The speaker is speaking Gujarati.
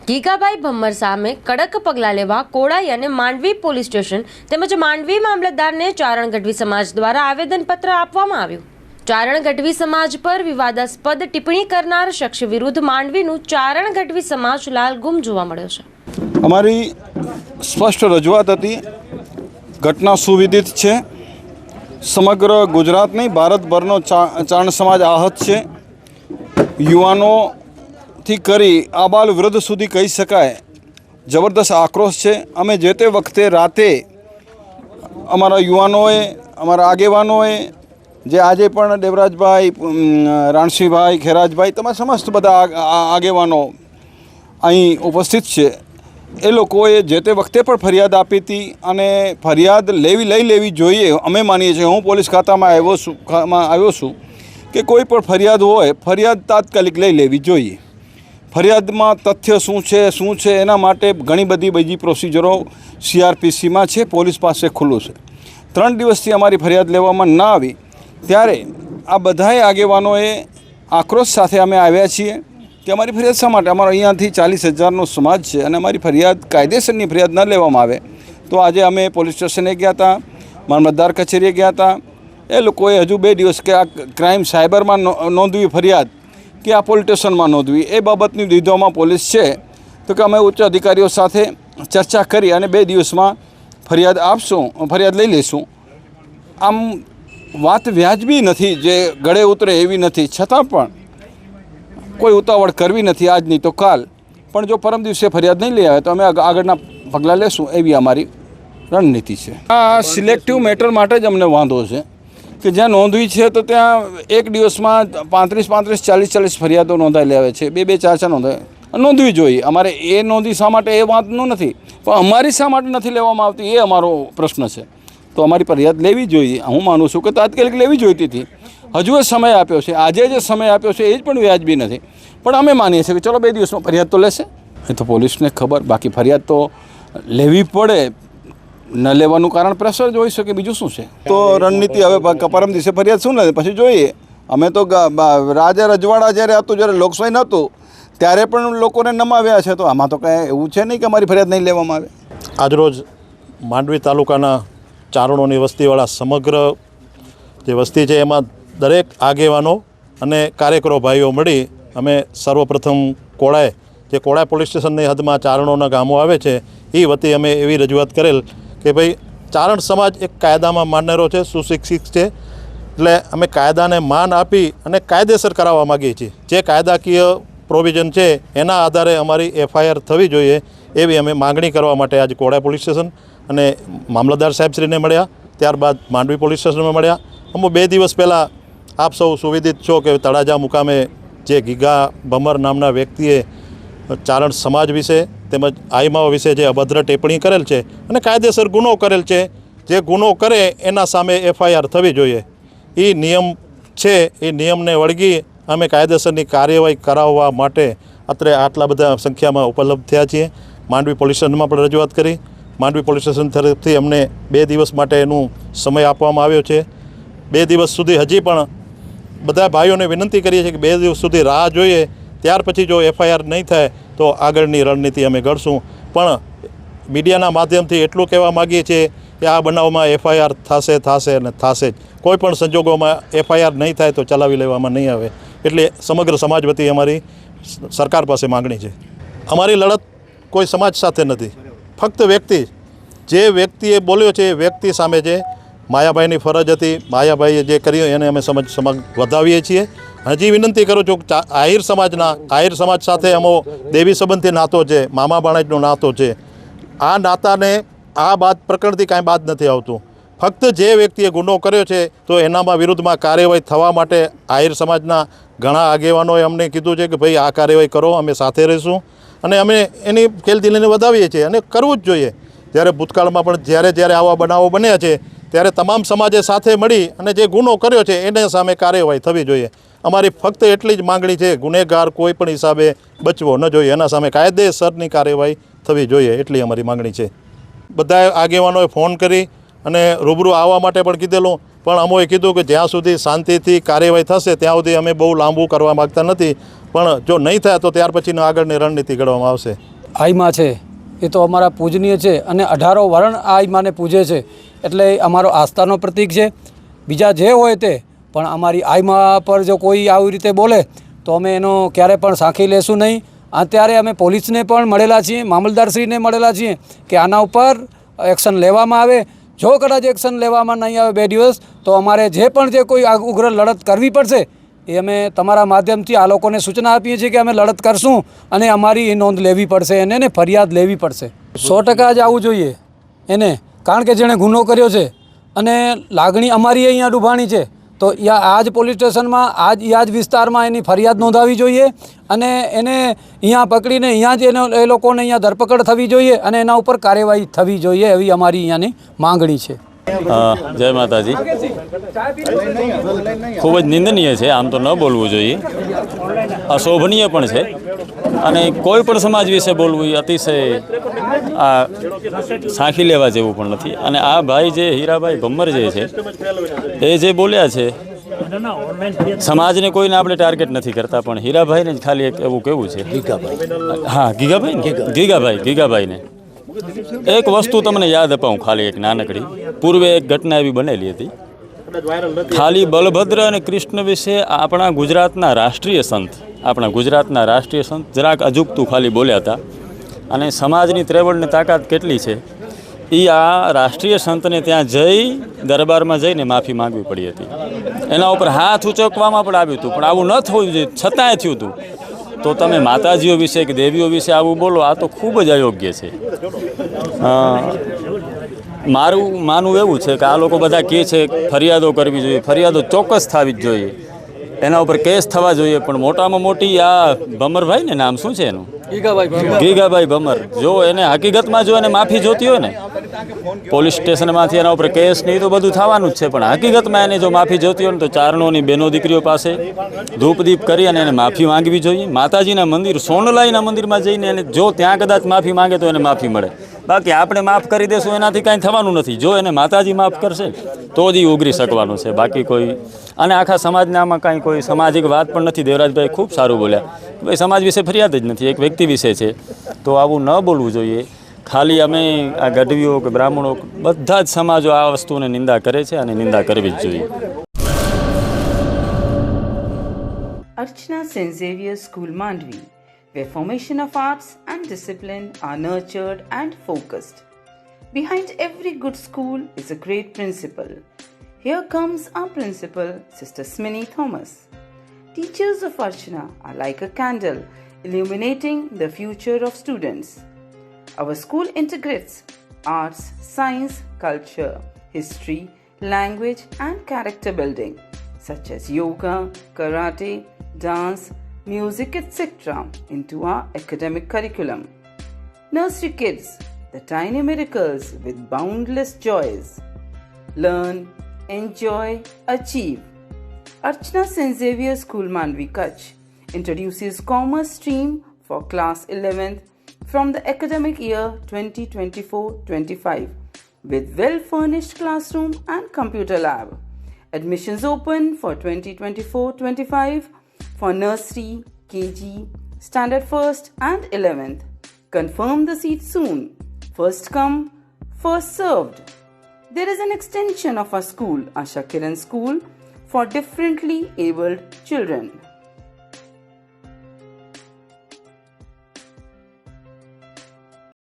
ગીગાભાઈ ભમ્મર સામે કડક પગલાં લેવા કોડાઈ અને માંડવી પોલીસ સ્ટેશન તેમજ માંડવી મામલતદારને ચારણ ગઢવી સમાજ દ્વારા આવેદનપત્ર આપવામાં આવ્યું। ચારણ ગઢવી સમાજ પર વિવાદાસ્પદ ટિપ્પણી કરનાર શખ્સ વિરુદ્ધ માંડવીનું ચારણ ગઢવી સમાજ લાલગુમ જોવા મળ્યો છે। અમારી સ્પષ્ટ રજૂઆત હતી। ઘટના સુવિદિત છે। સમગ્ર ગુજરાત નહીં ભારતભરનો ચારણ સમાજ આહત છે। યુવાનોથી કરી આબાલ વૃદ્ધ સુધી કહી શકાય જબરદસ્ત આક્રોશ છે। અમે જે તે વખતે રાતે અમારા યુવાનોએ અમારા આગેવાનોએ જે આજે પણ દેવરાજભાઈ રાણસીભાઈ ખેરાજભાઈ તમારા સમસ્ત બધા આગેવાનો અહીં ઉપસ્થિત છે। એ લોકોએ જે તે વખતે પણ ફરિયાદ આપી હતી અને ફરિયાદ લઈ લેવી જોઈએ। અમે માનીએ છીએ, હું પોલીસ ખાતામાં આવ્યો છું કે કોઈ પણ ફરિયાદ હોય ફરિયાદ તાત્કાલિક લઈ લેવી જોઈએ। ફરિયાદમાં તથ્ય શું છે એના માટે ઘણી બધી બીજી પ્રોસિજરો CRPCમાં છે, પોલીસ પાસે ખુલ્લું છે। 3 દિવસથી અમારી ફરિયાદ લેવામાં ના આવી ત્યારે આ બધાય આગેવાનોએ આક્રોશ સાથે અમે આવ્યા છીએ કે અમારી ફરિયાદ શા માટે, અમારો અહીંયાથી 40,000નો સમાજ છે અને અમારી ફરિયાદ કાયદેસરની ફરિયાદ ન લેવામાં આવે તો આજે અમે પોલીસ સ્ટેશને ગયા હતા, મામલતદાર કચેરીએ ગયા હતા। એ લોકોએ હજુ 2 દિવસ કે આ ક્રાઇમ સાયબરમાં નોંધવી ફરિયાદ કે આ પોલીસ સ્ટેશનમાં નોંધવી એ બાબતની વિધિઓમાં પોલીસ છે તો કે અમે ઉચ્ચ અધિકારીઓ સાથે ચર્ચા કરી અને 2 દિવસમાં ફરિયાદ આપશું, ફરિયાદ લઈ લઈશું। આમ વાત વ્યાજબી નથી, જે ગળે ઉતરે એવી નથી, છતાં પણ કોઈ ઉતાવળ કરવી નથી આજની તો કાલ, પણ જો પરમ દિવસે ફરિયાદ નહીં લઈ આવે તો અમે આગળના પગલાં લેશું એવી અમારી રણનીતિ છે। આ સિલેક્ટિવ મેટર માટે જ અમને વાંધો છે કે જ્યાં નોંધવી છે તો ત્યાં એક દિવસમાં 35, 40 ફરિયાદો નોંધાઈ આવે છે, 2, 4 નોંધવી જોઈએ। અમારે એ નોંધી શા માટે એ વાતનો નથી, પણ અમારી શા માટે નથી લેવામાં આવતી એ અમારો પ્રશ્ન છે। તો અમારી ફરિયાદ લેવી જોઈએ। હું માનું છું કે તાત્કાલિક લેવી જોઈતી હતી। હજુ એ સમય આપ્યો છે, આજે જે સમય આપ્યો છે એ જ પણ વ્યાજબી નથી, પણ અમે માનીએ છીએ કે ચલો 2 દિવસમાં ફરિયાદ તો લેશે। એ તો પોલીસને ખબર, બાકી ફરિયાદ તો લેવી પડે। ન લેવાનું કારણ પ્રેશર જ હોઈ શકે, બીજું શું છે। તો રણનીતિ હવે પરમ દિવસે ફરિયાદ શું લે પછી જોઈએ। અમે તો રાજા રજવાડા જ્યારે હતું, જ્યારે લોકશાહી નહોતું ત્યારે પણ લોકોને નમાવ્યા છે, તો આમાં તો કાંઈ એવું છે નહીં કે અમારી ફરિયાદ નહીં લેવામાં આવે। આજરોજ માંડવી તાલુકાના ચારણોની વસ્તીવાળા સમગ્ર જે વસ્તી છે એમાં દરેક આગેવાનો અને કાર્યકરો ભાઈઓ મળી અમે સર્વપ્રથમ કોડાઈ, જે કોડાઈ પોલીસ સ્ટેશનની હદમાં ચારણોના ગામો આવે છે એ વતી અમે એવી રજૂઆત કરેલ કે ભાઈ ચારણ સમાજ એક કાયદામાં માનનારો છે, સુશિક્ષિત છે, એટલે અમે કાયદાને માન આપી અને કાયદેસર કરાવવા માગીએ છીએ। જે કાયદાકીય પ્રોવિઝન છે એના આધારે અમારી FIR થવી જોઈએ એવી અમે માગણી કરવા માટે આજે કોડાઈ પોલીસ સ્ટેશન અને મામલતદાર સાહેબશ્રીને મળ્યા, ત્યારબાદ માંડવી પોલીસ સ્ટેશનમાં મળ્યા। અમે 2 દિવસ પહેલાં આપ સૌ સુવિદિત છો કે તળાજા મુકામે જે ગીગા ભમ્મર નામના વ્યક્તિએ ચારણ સમાજ વિશે તેમજ આઈમાઓ વિશે જે અભદ્ર ટિપ્પણી કરેલ છે અને કાયદેસર ગુનો કરેલ છે, જે ગુનો કરે એના સામે FIR થવી જોઈએ। એ નિયમ છે, એ નિયમને વળગી અમે કાયદેસરની કાર્યવાહી કરાવવા માટે અત્રે આટલા બધા સંખ્યામાં ઉપલબ્ધ થયા છીએ। માંડવી પોલીસ સ્ટેશનમાં પણ રજૂઆત કરી। માંડવી પોલીસ સ્ટેશન તરફથી અમને 2 દિવસ માટે એનું સમય આપવામાં આવ્યો છે। 2 દિવસ સુધી હજી પણ બધા ભાઈઓને વિનંતી કરીએ છીએ કે 2 દિવસ સુધી રાહ જોઈએ, ત્યાર પછી જો FIR નહીં થાય તો આગળની રણનીતિ અમે ઘડશું। પણ મીડિયાના માધ્યમથી એટલું કહેવા માગીએ છીએ કે આ બનાવમાં FIR થશે અને થશે જ। કોઈ પણ સંજોગોમાં FIR નહીં થાય તો ચલાવી લેવામાં નહીં આવે, એટલે સમગ્ર સમાજ વતી અમારી સરકાર પાસે માગણી છે। અમારી લડત કોઈ સમાજ સાથે નથી, ફક્ત વ્યક્તિ, જે વ્યક્તિએ બોલ્યો છે એ વ્યક્તિ સામે છે। માયાભાઈની ફરજ હતી, માયાભાઈએ જે કર્યું એને અમે સમજ વધાવીએ છીએ। હજી વિનંતી કરું છું કે આહિર સમાજ સાથે અમો દેવી સંબંધી નાતો છે, મામા ભાણેજનો નાતો છે। આ નાતાને આ પ્રકરણથી કાંઈ બાદ નથી આવતું। ફક્ત જે વ્યક્તિએ ગુનો કર્યો છે તો એનામાં વિરુદ્ધમાં કાર્યવાહી થવા માટે આહિર સમાજના ઘણા આગેવાનોએ અમને કીધું છે કે ભાઈ આ કાર્યવાહી કરો, અમે સાથે રહીશું અને અમે એની ખેલદિલીને વધાવીએ છીએ અને કરવું જ જોઈએ। જ્યારે ભૂતકાળમાં પણ જ્યારે આવા બનાવો બન્યા છે ત્યારે તમામ સમાજે સાથે મળી અને જે ગુનો કર્યો છે એને સામે કાર્યવાહી થવી જોઈએ। અમારી ફક્ત એટલી જ માગણી છે, ગુનેગાર કોઈ પણ હિસાબે બચવો ન જોઈએ, એના સામે કાયદેસરની કાર્યવાહી થવી જોઈએ, એટલી અમારી માગણી છે। બધા આગેવાનોએ ફોન કરી અને રૂબરૂ આવવા માટે પણ કીધેલું, પણ અમોએ કીધું કે જ્યાં સુધી શાંતિથી કાર્યવાહી થશે ત્યાં સુધી અમે બહુ લાંબુ કરવા માગતા નથી, પણ જો નહીં થાય તો ત્યાર પછીની આગળની રણનીતિ ઘડવામાં આવશે। આઈમાં છે એ તો અમારા પૂજનીય છે અને 18 વર્ણ આ આઈમાને પૂજે છે, એટલે અમારો આસ્થાનો પ્રતીક છે. બીજા જે હોય તે, પણ અમારી આઈમાં પર જો કોઈ આવી રીતે બોલે તો અમે એનો ક્યારે પણ સાંખી લેશું નહીં. અત્યારે અમે પોલીસને પણ મળેલા છીએ, મામલતદારશ્રીને મળેલા છીએ કે આના ઉપર એક્શન લેવામાં આવે. જો કદાચ એક્શન લેવામાં નહીં આવે 2 દિવસ તો અમારે જે પણ જે કોઈ ઉગ્ર લડત કરવી પડશે એ અમે તમારા માધ્યમથી આ લોકોને સૂચના આપીએ છીએ કે અમે લડત કરશું અને અમારી એ નોંધ લેવી પડશે એને ફરિયાદ લેવી પડશે. 100% જ આવવું જોઈએ એને, કારણ કે જેણે ગુનો કર્યો છે અને લાગણી અમારી અહીંયા ડૂબાણી છે તો આ જ પોલીસ સ્ટેશનમાં આ જ વિસ્તારમાં એની ફરિયાદ નોંધાવી જોઈએ અને એને અહીંયા પકડીને અહીંયા જ એ લોકોને અહીંયા ધરપકડ થવી જોઈએ અને એના ઉપર કાર્યવાહી થવી જોઈએ, એવી અમારી અહીંયાની માંગણી છે. જય માતાજી. ખૂબ જ નિંદનીય છે, આમ તો ન બોલવું જોઈએ, અશોભનીય પણ છે અને કોઈ પણ સમાજ વિશે બોલવું એ અતિશય આ સાંખી લેવા જેવું પણ નથી. અને આ ભાઈ જે હીરાભાઈ ભમ્મર જે છે એ જે બોલ્યા છે, સમાજને કોઈને આપણે ટાર્ગેટ નથી કરતા, પણ હીરાભાઈને જ ખાલી એક એવું કેવું છે, હા ગીગાભાઈને એક વસ્તુ તમને યાદ અપાવું, ખાલી એક નાનકડી. પૂર્વે એક ઘટના એવી બનેલી હતી, ખાલી બલભદ્ર અને કૃષ્ણ વિશે આપણા ગુજરાતના રાષ્ટ્રીય સંત જરાક અજુગતું ખાલી બોલ્યા હતા અને સમાજની ત્રેવડની તાકાત કેટલી છે એ આ રાષ્ટ્રીય સંતને ત્યાં જઈ દરબારમાં જઈને માફી માંગવી પડી હતી. એના ઉપર હાથ ઉચકવામાં પણ આવ્યું હતું, પણ આવું ન થવું જોઈએ, છતાંય થયું હતું. તો તમે માતાજીઓ વિશે કે દેવીઓ વિશે આવું બોલો, આ તો ખૂબ જ અયોગ્ય છે. મારું માનવું એવું છે કે આ લોકો બધા કહે છે ફરિયાદો કરવી જોઈએ, ફરિયાદો ચોક્કસ થવી જ જોઈએ, એના ઉપર કેસ થવા જોઈએ, પણ મોટામાં મોટી આ ભમરભાઈ ને નામ શું છે એનું, ગીગાભાઈ ભમર, જો એને હકીકતમાં જો એને માફી જોતી હોય ને પોલીસ સ્ટેશનમાંથી એના ઉપર કેસ નહીં તો બધું થવાનું જ છે, પણ હકીકતમાં એને જો માફી જોતી હોય ને તો ચારણોની બેનો દીકરીઓ પાસે ધૂપદીપ કરી અને એને માફી માંગવી જોઈએ. માતાજીના મંદિર સોનલાઈના મંદિરમાં જઈને એને જો ત્યાં કદાચ માફી માંગે તો એને માફી મળે, બાકી આપણે માફ કરી દેશું એનાથી કાંઈ થવાનું નથી. જો એને માતાજી માફ કરશે તો જ ઉગરી શકવાનું છે, બાકી કોઈ. અને આખા સમાજને આમાં કાંઈ કોઈ સામાજિક વાત પણ નથી. દેવરાજભાઈ ખૂબ સારું બોલ્યા, ભાઈ સમાજ વિશે ફરિયાદ જ નથી, એક વ્યક્તિ વિશે છે, તો આવું ન બોલવું જોઈએ. ખાલી અમે આ ગઢવીઓ કે બ્રાહ્મણો બધા જ સમાજો આ વસ્તુને નિંદા કરે છે અને નિંદા કરવી જ જોઈએ. Archana St. Xavier School Mandvi, where formation of arts and discipline are nurtured and focused. Behind every good school is a great principal. Here comes our principal, Sister Smini Thomas. Teachers of Archana are like a candle illuminating the future of students. Our school integrates arts, science, culture, history, language and character building such as yoga, karate, dance, music, etc. into our academic curriculum. Nursery kids, the tiny miracles with boundless joys. Learn, enjoy, achieve. Archana St. Xavier School Mandvi Kutch introduces commerce stream for class 11th from the academic year 2024-25 with well-furnished classroom and computer lab. Admissions open for 2024-25 for nursery, KG, standard 1st and 11th. Confirm the seat soon. First come, first served. There is an extension of our school, Asha Kiran School, for differently abled children.